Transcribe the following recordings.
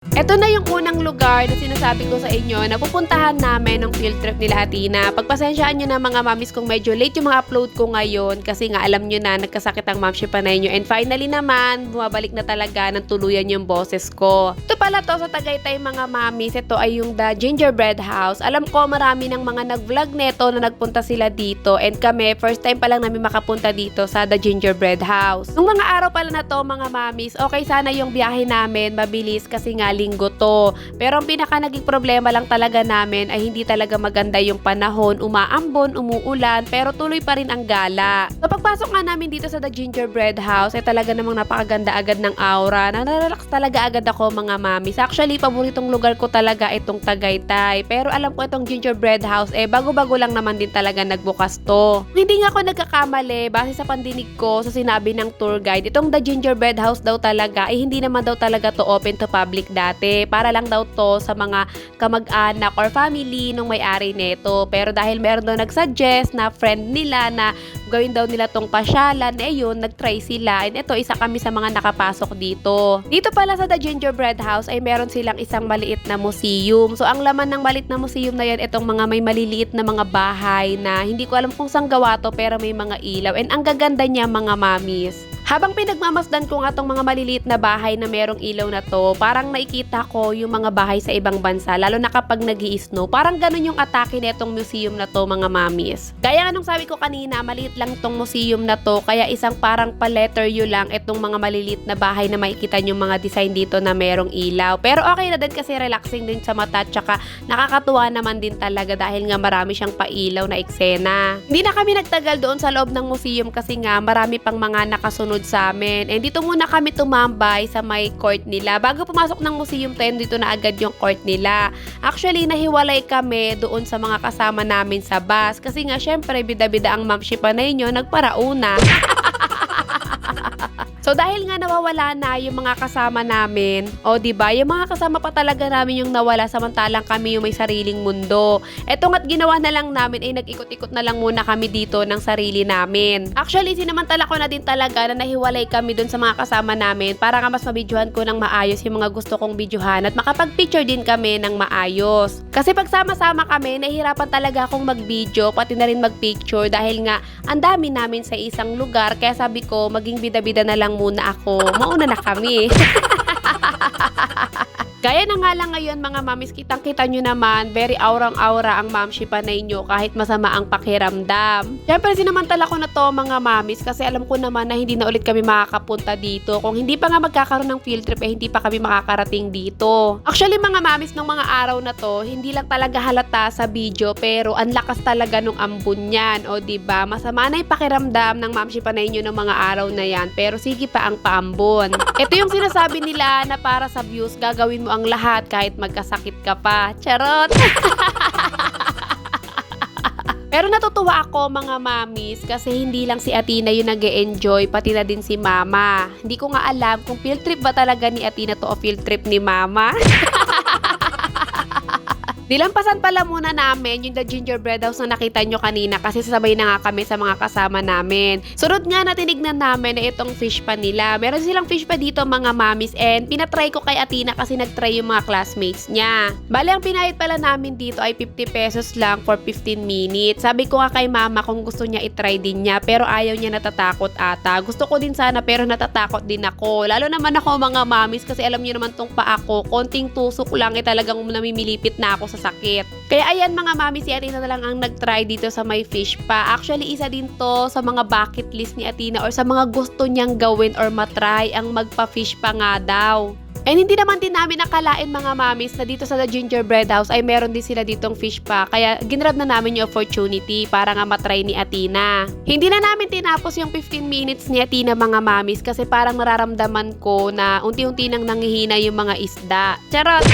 Ito na yung unang lugar na sinasabi ko sa inyo na pupuntahan namin ng field trip nila Athena. Pagpasensyaan nyo na mga mamis kung medyo late yung mga upload ko ngayon kasi nga alam nyo na nagkasakit ang momshi panay nyo. And finally naman, bumabalik na talaga ng tuluyan yung boses ko. Ito pala to sa Tagaytay mga mamis. Ito ay yung The Gingerbread House. Alam ko marami ng mga nag-vlog neto na nagpunta sila dito. And kami, first time pa lang namin makapunta dito sa The Gingerbread House. Nung mga araw pala na to mga mamis, okay sana yung biyahe namin, mabilis kasi nga linggo to. Pero ang pinaka naging problema lang talaga namin ay hindi talaga maganda yung panahon, umaambon, umuulan, pero tuloy pa rin ang gala. So pagpasok nga namin dito sa The Gingerbread House, ay talaga namang napakaganda agad ng aura. Narelax talaga agad ako mga mamis. Actually, paboritong lugar ko talaga itong Tagaytay. Pero alam ko itong Gingerbread House, bago-bago lang naman din talaga nagbukas to. Hindi nga ako nagkakamali, base sa pandinig ko sa sinabi ng tour guide, itong The Gingerbread House daw talaga, ay hindi naman daw talaga to open to public dati. Para lang daw to sa mga kamag-anak or family nung may-ari neto. Pero dahil meron daw nag-suggest na friend nila na gawin daw nila tong pasyalan, yun, nag-try sila. And ito, isa kami sa mga nakapasok dito. Dito pala sa The Gingerbread House ay meron silang isang maliit na museum. So ang laman ng maliit na museum na yan, itong mga may maliliit na mga bahay na hindi ko alam kung saan gawa to pero may mga ilaw. And ang gaganda niya mga mamis. Habang pinagmamasdan ko nga tong mga maliliit na bahay na merong ilaw na to, parang nakikita ko yung mga bahay sa ibang bansa, lalo na kapag nag-i-snow. Parang ganun yung atake netong museum na to mga mamis. Gaya nga nung sabi ko kanina, maliit lang tong museum na to, kaya isang parang pa-letter U lang itong mga maliliit na bahay na makikita nyo mga design dito na merong ilaw. Pero okay na din kasi relaxing din sa mata, tsaka nakakatuwa naman din talaga dahil nga marami siyang pailaw na eksena. Hindi na kami nagtagal doon sa loob ng museum kasi nga marami pang mga nakasunod sa amin. And dito muna kami tumambay sa may court nila. Bago pumasok ng museum to, dito na agad yung court nila. Actually, nahiwalay kami doon sa mga kasama namin sa bus. Kasi nga, syempre, bida-bida ang mamshi panay nyo, nagparauna. So dahil nga nawawala na yung mga kasama namin, o diba, yung mga kasama pa talaga namin yung nawala samantalang kami yung may sariling mundo. Eto nga't ginawa na lang namin ay nag-ikot-ikot na lang muna kami dito ng sarili namin. Actually, sinamantala ko na din talaga na nahiwalay kami dun sa mga kasama namin para nga mas mabidyohan ko ng maayos yung mga gusto kong bidyohan at makapag-picture din kami ng maayos. Kasi pag sama-sama kami, nahihirapan talaga akong mag-video pati na rin mag-picture dahil nga ang dami namin sa isang lugar kaya sabi ko maging bida-bida na lang muna ako. Mauna na kami. Gaya na nga lang ngayon mga mamis, kitang-kita nyo naman, very aurang-aura ang mamshi panay nyo kahit masama ang pakiramdam. Siyempre sinamantala ko na to mga mamis kasi alam ko naman na hindi na ulit kami makakapunta dito. Kung hindi pa nga magkakaroon ng field trip, hindi pa kami makakarating dito. Actually mga mamis, nung mga araw na to, hindi lang talaga halata sa video pero ang lakas talaga nung ambon yan. O diba, masama na yung pakiramdam ng mamshi panay nyo ng mga araw na yan pero sige pa ang paambon. Ito yung sinasabi nila na para sa views, gagawin mo ang lahat kahit magkasakit ka pa. Charot! Pero natutuwa ako mga mamis kasi hindi lang si Athena yung nag-e-enjoy, pati na din si Mama. Hindi ko nga alam kung field trip ba talaga ni Athena to o field trip ni Mama. Nilampasan pala muna namin yung The Gingerbread House na nakita nyo kanina kasi sasabay na nga kami sa mga kasama namin. Sunod nga na tinignan namin na itong fish pa nila. Meron silang fish pa dito mga mamis and pinatry ko kay Athena kasi nagtry yung mga classmates niya. Bale, ang pinahit pala namin dito ay 50 pesos lang for 15 minutes. Sabi ko nga kay Mama kung gusto niya itry din niya pero ayaw niya, natatakot ata. Gusto ko din sana pero natatakot din ako. Lalo naman ako mga mamis kasi alam niyo naman tong paa ko. Konting tusok lang talagang namimilipit na ako sa sakit. Kaya ayan mga mami, si Athena na lang ang nag-try dito sa may fish pa. Actually, isa din to sa mga bucket list ni Athena or sa mga gusto niyang gawin or matry ang magpa-fish pa nga daw. And hindi naman din namin nakalain mga mamis na dito sa The Gingerbread House ay meron din sila ditong fish pa. Kaya ginrab na namin yung opportunity para nga matry ni Athena. Hindi na namin tinapos yung 15 minutes ni Athena mga mamis kasi parang nararamdaman ko na unti-unti nang nangihina yung mga isda. Charot!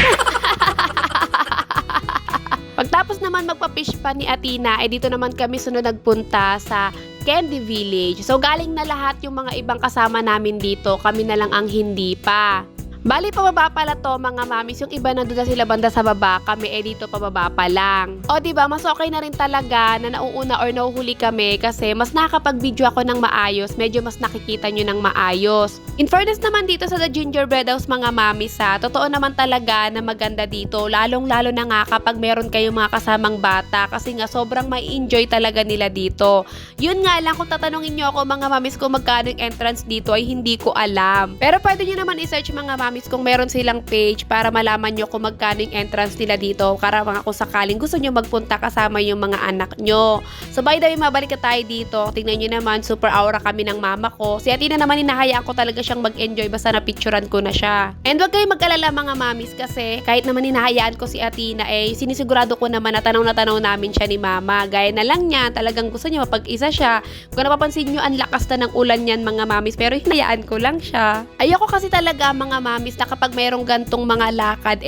Pagtapos naman magpa-fish pa ni Athena, dito naman kami sunod nagpunta sa Candy Village. So galing na lahat yung mga ibang kasama namin dito, kami na lang ang hindi pa. Bali, pababa pala to mga mamis. Yung iba nandun na sila banda sa baba, kami dito pababa pa lang. O diba, mas okay na rin talaga na nauuna or nauhuli kami kasi mas nakakapag-video ako ng maayos. Medyo mas nakikita nyo ng maayos. In fairness naman dito sa The Gingerbread House mga mamis totoo naman talaga na maganda dito. Lalong-lalo na nga kapag meron kayong mga kasamang bata kasi nga sobrang may enjoy talaga nila dito. Yun nga lang, kung tatanungin nyo ako mga mamis kung magkano yung entrance dito ay hindi ko alam. Pero pwede nyo naman i-search mga mamis kung meron silang page para malaman nyo kung magkano yung entrance nila dito para mga kung sakaling gusto nyo magpunta kasama yung mga anak nyo. So by the way, mabalik ka tayo dito. Tingnan nyo naman, super aura kami ng mama ko. Si Atina naman, hinahayaan ko talaga siyang mag-enjoy basta napicturan ko na siya. And wag kayong mag-alala mga mamis kasi kahit naman hinahayaan ko si Atina sinisigurado ko naman na tanaw namin siya ni mama. Gaya na lang niya, talagang gusto niya mapag-isa siya. Kung napapansin nyo, ang lakas na ng ulan yan mga mamis pero hinayaan ko lang siya. Ayoko kasi talaga mga mamis na kapag mayroong gantong mga lakad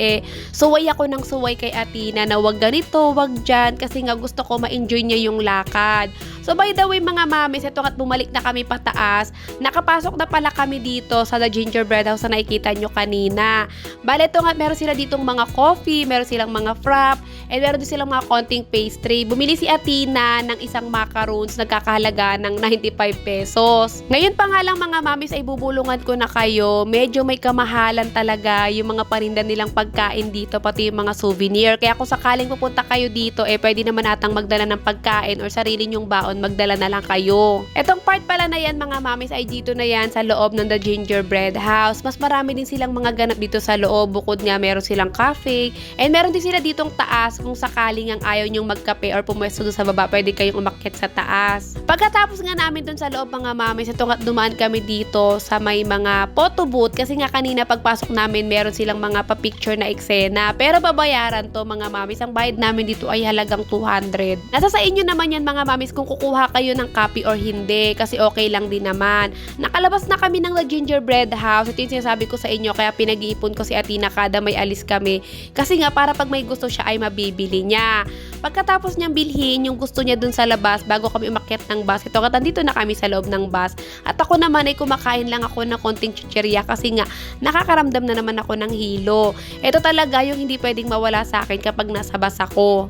suway ako ng suway kay Atina na wag ganito, wag dyan kasi nga gusto ko ma-enjoy niya yung lakad. So by the way mga mamis, ito at bumalik na kami pataas. Nakapasok na pala kami dito sa The Gingerbread House na nakikita nyo kanina. Bale ito nga, meron sila ditong mga coffee, meron silang mga frap, and meron din silang mga konting pastry. Bumili si Atina ng isang macaroons, nagkakahalaga ng 95 pesos. Ngayon pa nga lang mga mamis ay bubulungan ko na kayo. Medyo may kamahalan talaga yung mga parinda nilang pagkain dito, pati yung mga souvenir. Kaya kung sakaling pupunta kayo dito, pwede naman natang magdala ng pagkain or sarili nyong baon, magdala na lang kayo. Etong part pala na yan mga mamis ay dito na yan sa loob ng The Gingerbread House. Mas marami din silang mga ganap dito sa loob. Bukod nga meron silang cafe and meron din sila ditong taas kung sakaling ang ayaw nyong magkape or pumwesto doon sa baba, pwede kayong umakyat sa taas. Pagkatapos nga namin doon sa loob mga mamis, ito nga dumaan kami dito sa may mga photo booth kasi nga kanina pagpasok namin meron silang mga pa-picture na eksena pero babayaran to mga mamis. Ang bayad namin dito ay halagang 200. Nasa sa inyo naman yan mga mamis kung kukuha kayo ng copy or hindi kasi okay lang din naman. Nakalabas na kami ng The Gingerbread House. Ito yung sinasabi ko sa inyo kaya pinag-iipon ko si Atina kada may alis kami kasi nga para pag may gusto siya ay mabibili niya. Pagkatapos niyang bilhin yung gusto niya dun sa labas bago kami umakyat ng bus, ito nga dito na kami sa loob ng bus at ako naman ay kumakain lang ako ng konting chichirya kasi nga nakakaramdam na naman ako ng hilo. Ito talaga yung hindi pwedeng mawala sa akin kapag nasa bus ako.